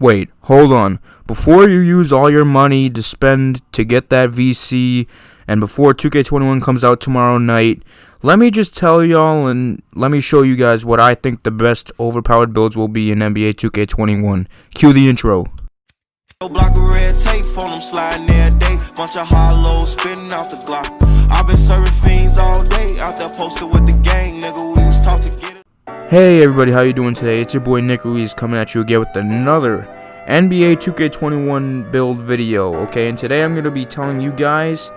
Wait, hold on. Before you use all your money to spend to get that VC, and before 2K21 comes out tomorrow night, let me just tell y'all and let me show you guys what I think the best overpowered builds will be in NBA 2K21. Cue the intro. Block of red tape on them sliding every day. Bunch of hollows spitting out the Glock. I've been serving fiends all day. Out there posted with the gang, nigga. We was taught to get it. Hey everybody, how you doing today? It's your boy Nick Ruiz coming at you again with another NBA 2K21 build video. Okay, and today I'm going to be telling you guys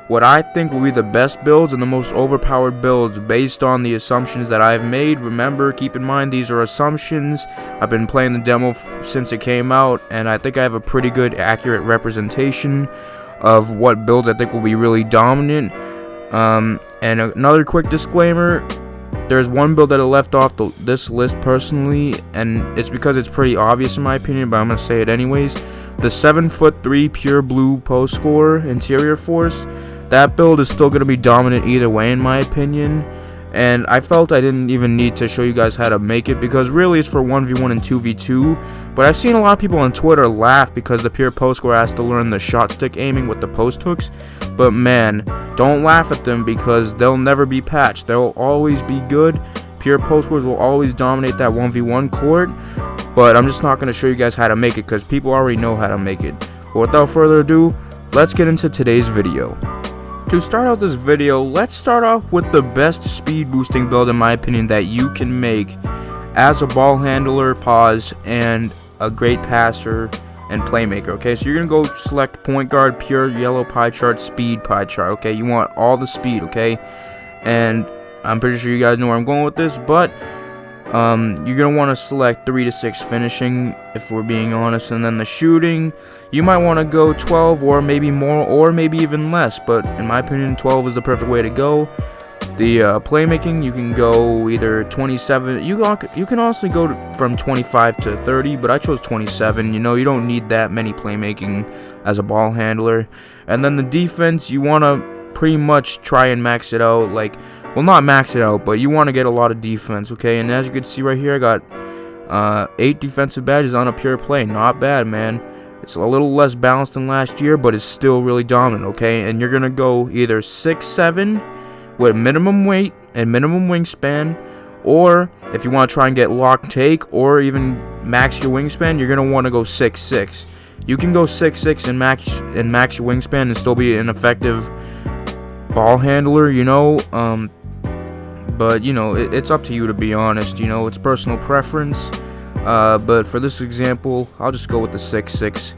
what I think will be the best builds and the most overpowered builds based on the assumptions that I've made. Remember, keep in mind these are assumptions. I've been playing the demo since it came out, and I think I have a pretty good, accurate representation of what builds I think will be really dominant. And another quick disclaimer, there's one build that I left off this list personally, and it's because it's pretty obvious in my opinion, but I'm going to say it anyways. The 7'3" pure blue post scorer interior force. That build is still going to be dominant either way in my opinion, and I felt I didn't even need to show you guys how to make it because really it's for 1v1 and 2v2, but I've seen a lot of people on Twitter laugh because the pure post scorer has to learn the shot stick aiming with the post hooks, but man, don't laugh at them because they'll never be patched. They'll always be good. Pure post scorers will always dominate that 1v1 court, but I'm just not going to show you guys how to make it because people already know how to make it. But without further ado, let's get into today's video. To start out this video, let's start off with the best speed boosting build in my opinion that you can make as a ball handler, pause, and a great passer and playmaker. Okay, so you're gonna go select point guard, pure yellow pie chart, speed pie chart. Okay, you want all the speed. Okay, and I'm pretty sure you guys know where I'm going with this, but you're gonna want to select 3 to 6 finishing if we're being honest, and then the shooting you might want to go 12 or maybe more or maybe even less, but in my opinion 12 is the perfect way to go. The playmaking, you can go either 27, you can also go from 25 to 30, but I chose 27. You know, you don't need that many playmaking as a ball handler. And then the defense, you want to pretty much try and max it out, like, well, not max it out, but you want to get a lot of defense. Okay, and as you can see right here, I got 8 defensive badges on a pure play. Not bad, man. It's a little less balanced than last year, but it's still really dominant. Okay, and you're gonna go either 6'7" with minimum weight and minimum wingspan, or if you want to try and get lock take or even max your wingspan, you're gonna want to go 6'6". You can go 6'6" and max your wingspan and still be an effective ball handler, you know. But you know, it's up to you, to be honest. You know, it's personal preference. But for this example, I'll just go with the 6'6".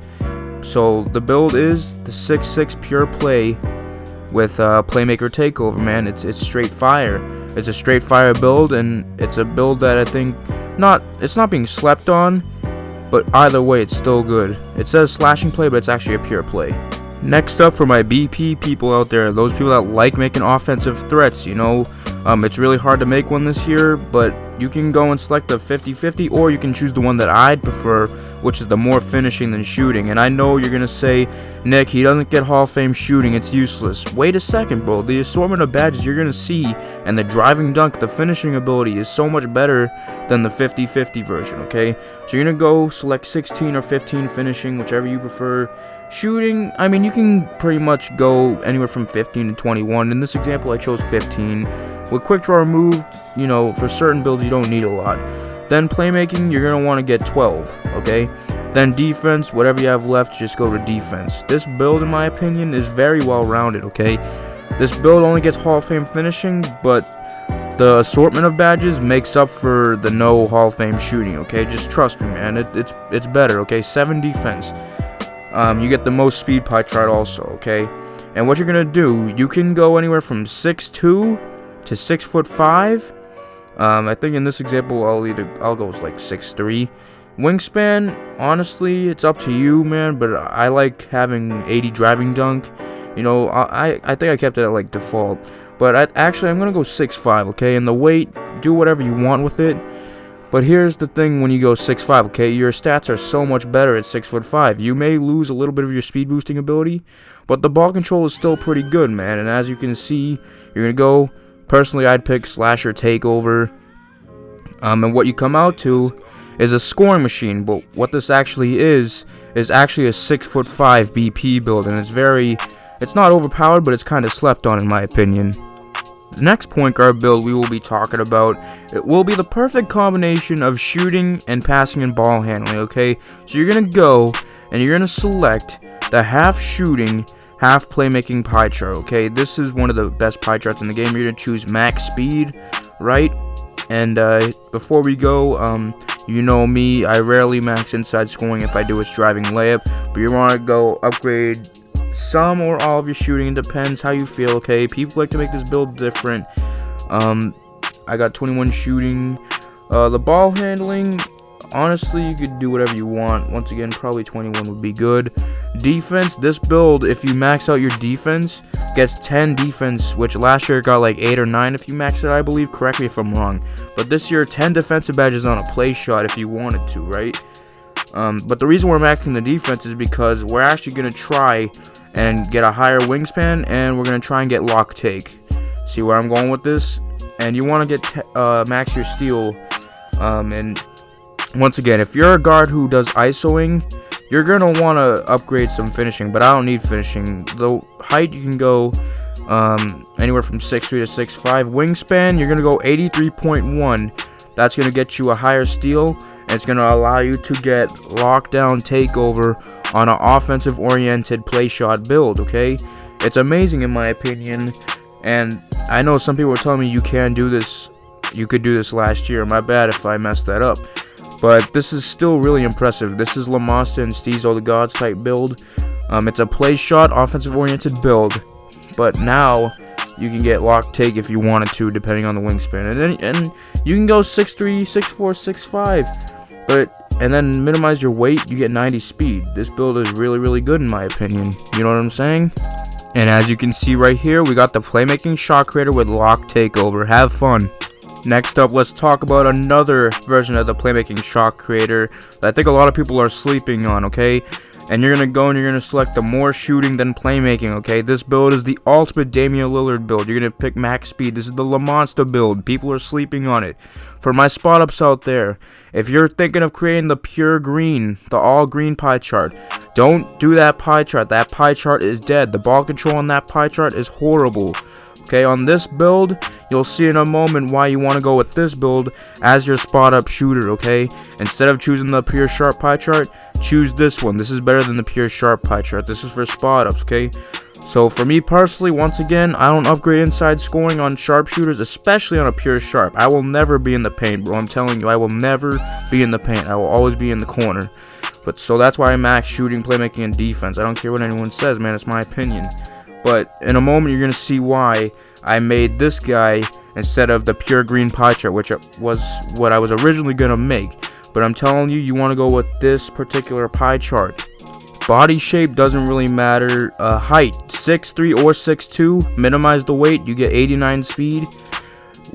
So the build is the 6'6" pure play with Playmaker Takeover. Man, it's straight fire. It's a straight fire build, and it's a build that I think it's not being slept on, but either way, it's still good. It says slashing play, but it's actually a pure play. Next up, for my BP people out there, those people that like making offensive threats, you know, it's really hard to make one this year, but you can go and select the 50-50, or you can choose the one that I'd prefer, which is the more finishing than shooting. And I know you're going to say, Nick, he doesn't get Hall of Fame shooting, it's useless. Wait a second, bro. The assortment of badges you're going to see, and the driving dunk, the finishing ability is so much better than the 50-50 version, okay? So you're going to go select 16 or 15 finishing, whichever you prefer. Shooting, I mean, you can pretty much go anywhere from 15 to 21. In this example, I chose 15. With quick draw removed, you know, for certain builds you don't need a lot. Then playmaking, you're going to want to get 12, okay? Then defense, whatever you have left, just go to defense. This build, in my opinion, is very well rounded, okay? This build only gets Hall of Fame finishing, but the assortment of badges makes up for the no Hall of Fame shooting, okay? Just trust me, man, it's better, okay? 7 defense. You get the most speed pie chart also, okay? And what you're going to do, you can go anywhere from 6'2" to 6'5". I think in this example I'll go with like 6'3". Wingspan, honestly, it's up to you, man, but I like having 80 driving dunk. You know, I think I kept it at like default, but I'm gonna go 6'5", okay? And the weight, do whatever you want with it. But here's the thing, when you go 6'5", okay, your stats are so much better at 6'5". You may lose a little bit of your speed boosting ability, but the ball control is still pretty good, man. And as you can see, you're gonna go. Personally, I'd pick Slasher Takeover. And what you come out to is a scoring machine, but what this actually is actually a 6'5" BP build, and it's not overpowered, but it's kind of slept on in my opinion. The next point guard build we will be talking about, it will be the perfect combination of shooting and passing and ball handling, okay? So you're going to go and you're going to select the half shooting, half playmaking pie chart, okay? This is one of the best pie charts in the game. You're going to choose max speed, right? And before we go, you know me, I rarely max inside scoring. If I do, it's driving layup. But you want to go upgrade some or all of your shooting. It depends how you feel, okay? People like to make this build different. I got 21 shooting. The ball handling, honestly, you could do whatever you want. Once again, probably 21 would be good. Defense, this build, if you max out your defense, gets 10 defense, which last year it got like 8 or 9 if you max it, I believe. Correct me if I'm wrong. But this year, 10 defensive badges on a play shot if you wanted to, right? But the reason we're maxing the defense is because we're actually going to try and get a higher wingspan, and we're going to try and get lock take. See where I'm going with this? And you want to get max your steal. And once again, if you're a guard who does isoing, you're going to want to upgrade some finishing, but I don't need finishing. The height, you can go anywhere from 6'3" to 6'5". Wingspan, you're going to go 83.1. That's going to get you a higher steal, and it's going to allow you to get lockdown takeover on an offensive-oriented play shot build, okay? It's amazing in my opinion, and I know some people were telling me you can do this, you could do this last year. My bad if I messed that up. But this is still really impressive. This is Lamasta and Steez All the Gods type build. It's a play shot, offensive-oriented build, but now you can get lock take if you wanted to, depending on the wingspan. And you can go 6'3", 6'4", 6'5", and then minimize your weight, you get 90 speed. This build is really, really good in my opinion. You know what I'm saying? And as you can see right here, we got the playmaking shot creator with lock takeover. Have fun. Next up, let's talk about another version of the playmaking shot creator that I think a lot of people are sleeping on, okay? And you're going to go and you're going to select the more shooting than playmaking, okay? This build is the ultimate Damian Lillard build. You're going to pick max speed. This is the Lamonsta build. People are sleeping on it. For my spot ups out there, if you're thinking of creating the pure green, the all green pie chart, don't do that pie chart. That pie chart is dead. The ball control on that pie chart is horrible. Okay, on this build, you'll see in a moment why you want to go with this build as your spot up shooter, okay? Instead of choosing the pure sharp pie chart, choose this one. This is better than the pure sharp pie chart. This is for spot ups, okay? So for me personally, once again, I don't upgrade inside scoring on sharpshooters, especially on a pure sharp. I will never be in the paint, bro. I'm telling you, I will never be in the paint. I will always be in the corner. But so that's why I max shooting, playmaking, and defense. I don't care what anyone says, man. It's my opinion. But in a moment, you're going to see why I made this guy instead of the pure green pie chart, which was what I was originally going to make. But I'm telling you, you want to go with this particular pie chart. Body shape doesn't really matter. Height, 6'3" or 6'2". Minimize the weight, you get 89 speed.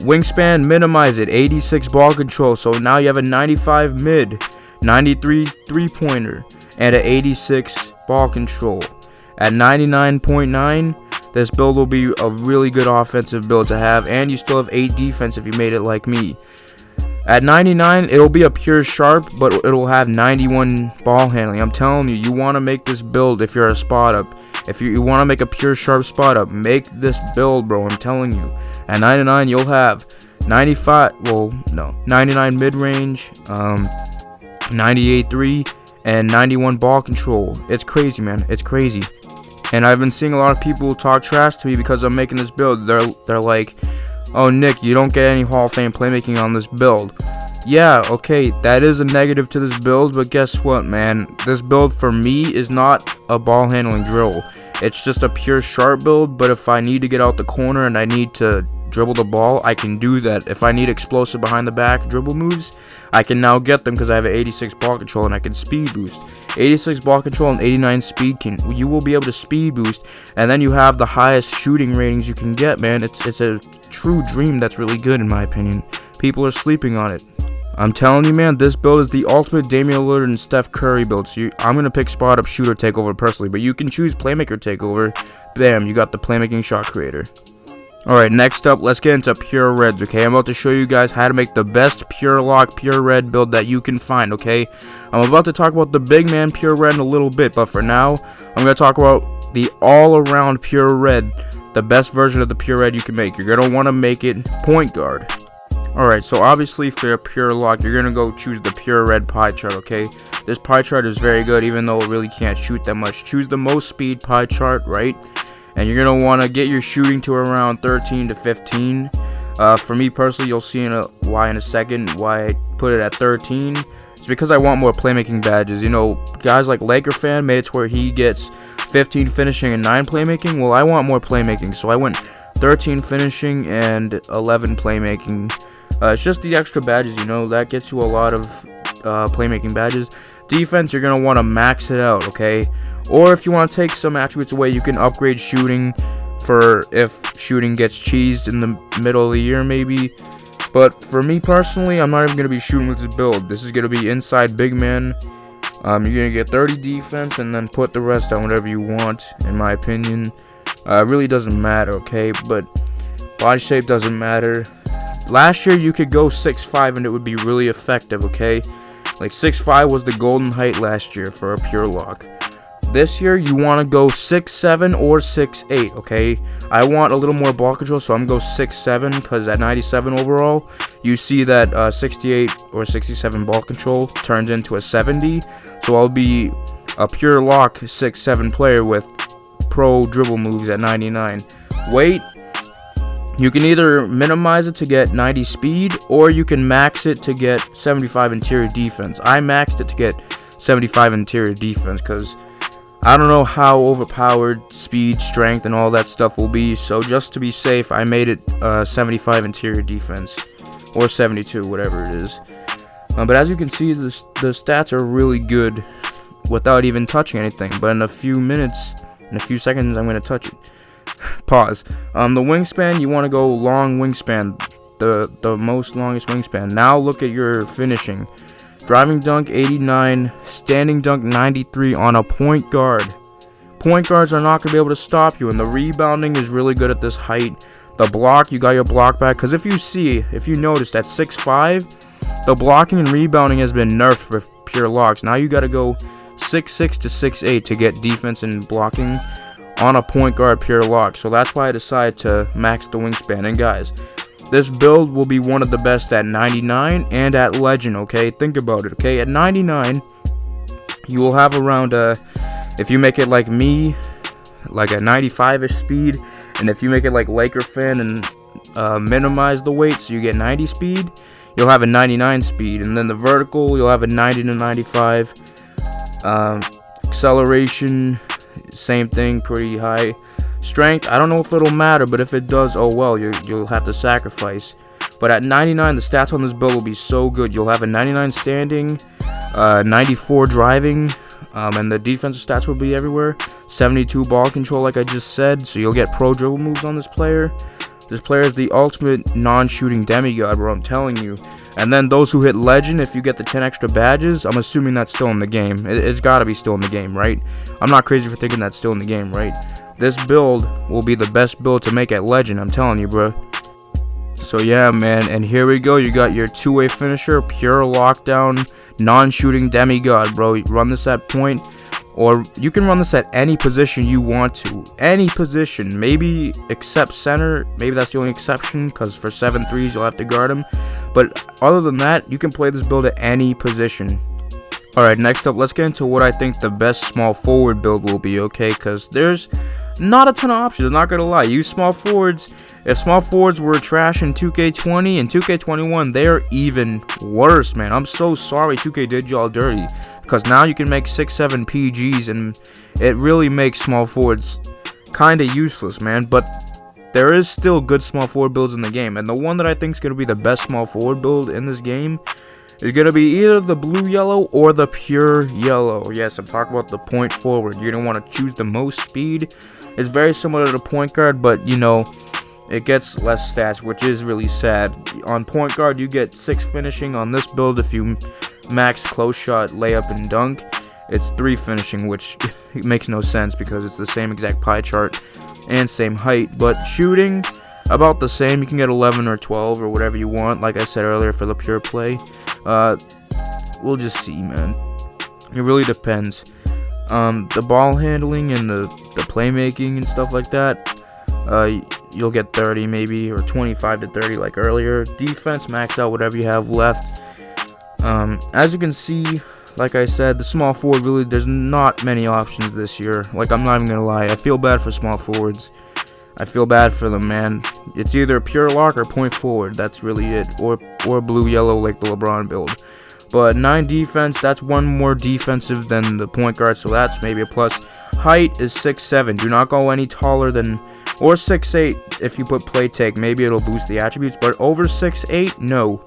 Wingspan, minimize it, 86 ball control. So now you have a 95 mid, 93 three-pointer, and an 86 ball control. At 99.9, this build will be a really good offensive build to have, and you still have 8 defense if you made it like me. At 99, it'll be a pure sharp, but it'll have 91 ball handling. I'm telling you, you want to make this build if you're a spot up. If you want to make a pure sharp spot up, make this build, bro. I'm telling you. At 99, you'll have 99 mid-range, 98 3, and 91 ball control. It's crazy, man. It's crazy. And I've been seeing a lot of people talk trash to me because I'm making this build. They're like, oh, Nick, you don't get any Hall of Fame playmaking on this build. Yeah, okay, that is a negative to this build, but guess what, man? This build for me is not a ball handling drill. It's just a pure sharp build, but if I need to get out the corner and I need to dribble the ball, I can do that. If I need explosive behind the back dribble moves, I can now get them because I have an 86 ball control and I can speed boost. 86 ball control and 89 speed, you will be able to speed boost, and then you have the highest shooting ratings you can get, man. It's a true dream that's really good in my opinion. People are sleeping on it. I'm telling you, man, this build is the ultimate Damian Lillard and Steph Curry build. So I'm going to pick spot up shooter takeover personally, but you can choose playmaker takeover. Bam, you got the playmaking shot creator. Alright, next up, let's get into pure reds, okay? I'm about to show you guys how to make the best pure lock, pure red build that you can find, okay? I'm about to talk about the big man pure red in a little bit, but for now, I'm going to talk about the all-around pure red, the best version of the pure red you can make. You're going to want to make it point guard. Alright, so obviously for your pure lock, you're going to go choose the pure red pie chart, okay? This pie chart is very good, even though it really can't shoot that much. Choose the most speed pie chart, right? And you're going to want to get your shooting to around 13 to 15. For me personally, you'll see in a second why I put it at 13. It's because I want more playmaking badges. You know, guys like Laker fan made it to where he gets 15 finishing and 9 playmaking. Well, I want more playmaking, so I went 13 finishing and 11 playmaking. It's just the extra badges, you know, that gets you a lot of playmaking badges. Defense, you're going to want to max it out, okay? Or if you want to take some attributes away, you can upgrade shooting for if shooting gets cheesed in the middle of the year, maybe. But for me personally, I'm not even going to be shooting with this build. This is going to be inside big man. You're going to get 30 defense and then put the rest on whatever you want, in my opinion. It really doesn't matter, okay? But body shape doesn't matter. Last year, you could go 6'5" and it would be really effective, okay? Like 6'5" was the golden height last year for a pure lock. This year, you want to go 6'7" or 6'8", okay? I want a little more ball control, so I'm going to go 6'7", because at 97 overall, you see that 68 or 67 ball control turns into a 70. So I'll be a pure lock 6'7" player with pro dribble moves at 99. Weight, you can either minimize it to get 90 speed, or you can max it to get 75 interior defense. I maxed it to get 75 interior defense, because I don't know how overpowered speed, strength, and all that stuff will be, so just to be safe, I made it 75 interior defense, or 72, whatever it is. But as you can see, the stats are really good without even touching anything, but in a few minutes, in a few seconds, I'm going to touch it. Pause. The wingspan, you want to go long wingspan, the most longest wingspan. Now look at your finishing. Driving dunk 89, standing dunk 93 on a point guard. Point guards are not going to be able to stop you, and the rebounding is really good at this height. The block, you got your block back, because if you notice that 6'5", the blocking and rebounding has been nerfed for pure locks. Now you got to go 6'6" to 6'8" to get defense and blocking on a point guard pure lock. So that's why I decided to max the wingspan. And guys, this build will be one of the best at 99 and at legend, okay? Think about it, okay? At 99, you will have around, if you make it like me, like a 95-ish speed, and if you make it like Laker fan and minimize the weight so you get 90 speed, you'll have a 99 speed. And then the vertical, you'll have a 90 to 95. Acceleration, same thing, pretty high. Strength, I don't know if it'll matter, but if it does, oh well, you'll have to sacrifice. But at 99, the stats on this build will be so good. You'll have a 99 standing, 94 driving, and the defensive stats will be everywhere. 72 ball control, like I just said, so you'll get pro dribble moves on this player. This player is the ultimate non-shooting demigod, bro, I'm telling you. And then those who hit legend, if you get the 10 extra badges, I'm assuming that's still in the game. It's got to be still in the game, right? I'm not crazy for thinking that's still in the game, right? This build will be the best build to make at legend, I'm telling you, bro. So yeah, man, and here we go. You got your two-way finisher, pure lockdown, non-shooting demigod, bro. Run this at point, or you can run this at any position you want to. Any position, maybe except center. Maybe that's the only exception, because for 7 threes you'll have to guard him. But other than that, you can play this build at any position. Alright, next up, let's get into what I think the best small forward build will be, okay? Because there's not a ton of options, I'm not going to lie. Use small forwards. If small forwards were trash in 2K20 and 2K21, they're even worse, man. I'm so sorry 2K did y'all dirty. Because now you can make 6-7 PGs, and it really makes small forwards kind of useless, man. But there is still good small forward builds in the game. And the one that I think is going to be the best small forward build in this game is going to be either the blue yellow or the pure yellow. Yes, I'm talking about the point forward. You're going to want to choose the most speed. It's very similar to the point guard, but you know, it gets less stats, which is really sad. On point guard, you get 6 finishing. On this build, if you max close shot, layup, and dunk, it's 3 finishing, which it makes no sense because it's the same exact pie chart and same height. But shooting, about the same. You can get 11 or 12 or whatever you want, like I said earlier, for the pure play. We'll just see, man. It really depends. The ball handling and the playmaking and stuff like that, you'll get 30 maybe, or 25 to 30 like earlier. Defense, max out whatever you have left. As you can see, like I said, the small forward, really, there's not many options this year. Like, I'm not even gonna lie, I feel bad for small forwards. I feel bad for them, man. It's either pure lock or point forward. That's really it. Or blue-yellow like the LeBron build. But 9 defense, that's one more defensive than the point guard, so that's maybe a plus. Height is 6'7". Do not go any taller than, or 6'8". If you put play take, maybe it'll boost the attributes. But over 6'8", no.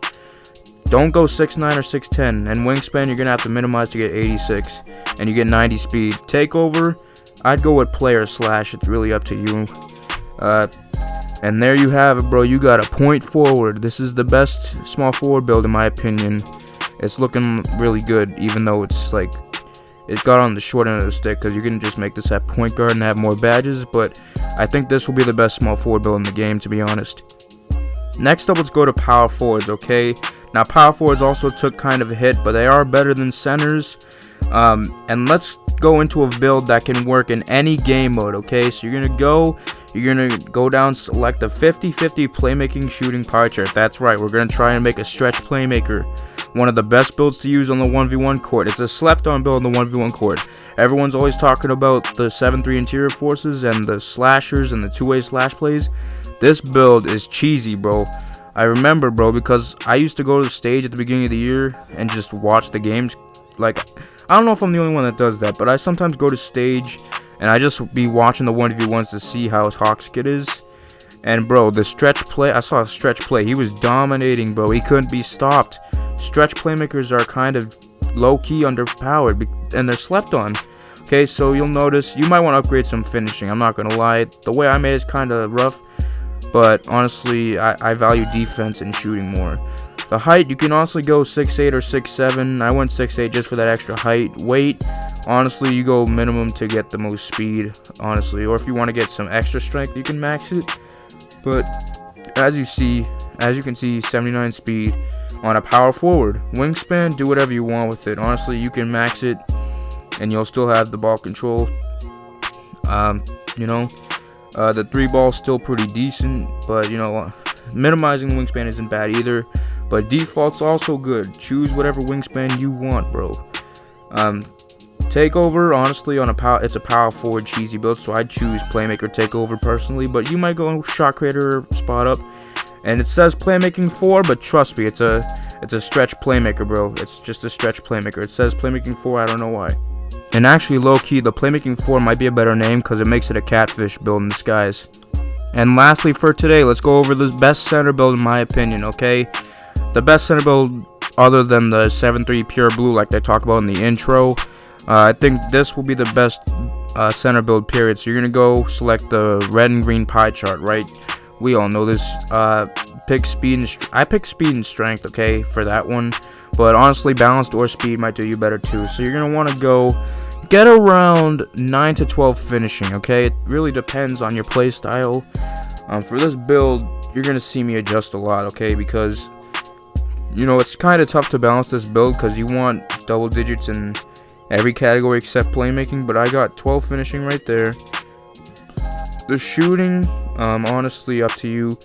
Don't go 6'9" or 6'10". And wingspan, you're gonna have to minimize to get 86, and you get 90 speed. Takeover, I'd go with player slash. It's really up to you. And there you have it, bro. You got a point forward. This is the best small forward build in my opinion. It's looking really good, even though it's like it got on the short end of the stick, because you can just make this at point guard and have more badges. But I think this will be the best small forward build in the game, to be honest. Next up, let's go to power forwards. Okay, now power forwards also took kind of a hit, but they are better than centers. And let's go into a build that can work in any game mode. Okay, so you're gonna go down, select the 50-50 playmaking shooting pie chart. That's right, we're gonna try and make a stretch playmaker. One of the best builds to use on the 1v1 court. It's a slept-on build on the 1v1 court. Everyone's always talking about the 7-3 interior forces and the slashers and the two-way slash plays. This build is cheesy, bro. I remember, bro, because I used to go to the stage at the beginning of the year and just watch the games. Like, I don't know if I'm the only one that does that, but I sometimes go to stage and I just be watching the 1v1s to see how Hawk's kid is. And, bro, the stretch play, I saw a stretch play. He was dominating, bro. He couldn't be stopped. Stretch playmakers are kind of low-key underpowered, and they're slept on. Okay, so you'll notice you might want to upgrade some finishing. I'm not going to lie. The way I made it is kind of rough, but honestly, I value defense and shooting more. The height, you can honestly go 6'8 or 6'7". I went 6'8 just for that extra height. Weight, honestly, you go minimum to get the most speed, honestly. Or if you want to get some extra strength, you can max it. But as you can see, 79 speed on a power forward. Wingspan, do whatever you want with it. Honestly, you can max it and you'll still have the ball control. The 3-ball still pretty decent, but minimizing wingspan isn't bad either. But default's also good. Choose whatever wingspan you want, bro. Takeover, honestly, it's a power forward cheesy build, so I'd choose Playmaker Takeover personally. But you might go shot creator, spot up. And it says playmaking 4, but trust me, it's a stretch playmaker, bro. It's just a stretch playmaker. It says playmaking 4, I don't know why. And actually, low-key, the playmaking 4 might be a better name because it makes it a catfish build in disguise. And lastly for today, let's go over the best center build in my opinion, okay? The best center build other than the 7-3 pure blue like they talk about in the intro. I think this will be the best center build, period. So you're going to go select the red and green pie chart, right? We all know this. Pick speed and I pick speed and strength, okay, for that one. But honestly, balanced or speed might do you better too. So you're gonna want to go get around 9 to 12 finishing, okay? It really depends on your play style. For this build, you're gonna see me adjust a lot, okay? Because it's kind of tough to balance this build because you want double digits in every category except playmaking. But I got 12 finishing right there. The shooting, honestly, up to you.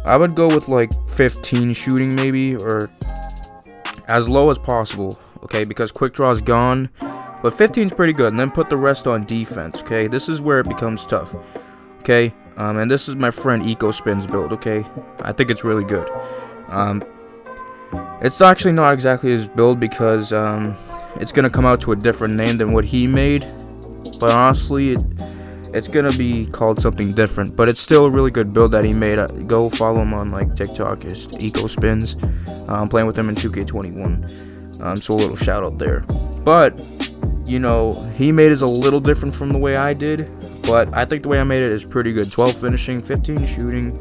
I would go with like 15 shooting maybe, or as low as possible, okay, because quick draw is gone. But 15 is pretty good, and then put the rest on defense, okay? This is where it becomes tough, okay? And this is my friend Eco Spin's build, okay? I think it's really good. It's actually not exactly his build because it's going to come out to a different name than what he made. But honestly, it's gonna be called something different, but it's still a really good build that he made. Go follow him on like TikTok. It's Eco Spins. I'm playing with him in 2K21. So a little shout out there. But he made it a little different from the way I did. But I think the way I made it is pretty good. 12 finishing, 15 shooting,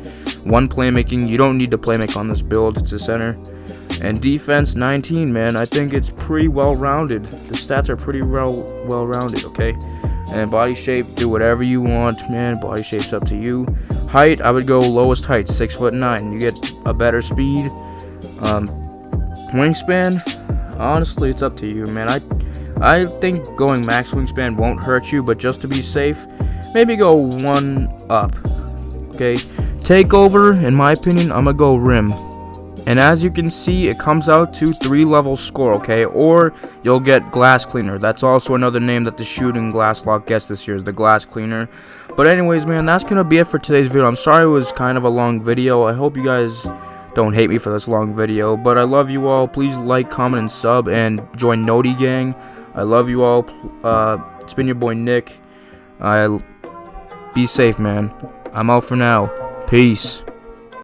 1 playmaking. You don't need to playmake on this build. It's a center. And defense 19, man. I think it's pretty well rounded. The stats are pretty well rounded. Okay. And body shape, do whatever you want, man. Body shape's up to you. Height, I would go lowest height, 6'9". You get a better speed. Wingspan, honestly, it's up to you, man. I think going max wingspan won't hurt you, but just to be safe, maybe go 1 up. Okay, Takeover, in my opinion, I'm gonna go rim. And as you can see, it comes out to 3-level score, okay? Or you'll get glass cleaner. That's also another name that the shooting glass lock gets this year, is the glass cleaner. But anyways, man, that's gonna be it for today's video. I'm sorry it was kind of a long video. I hope you guys don't hate me for this long video, but I love you all. Please like, comment, and sub, and join Noti Gang. I love you all. It's been your boy Nick. Be safe, man. I'm out for now. Peace.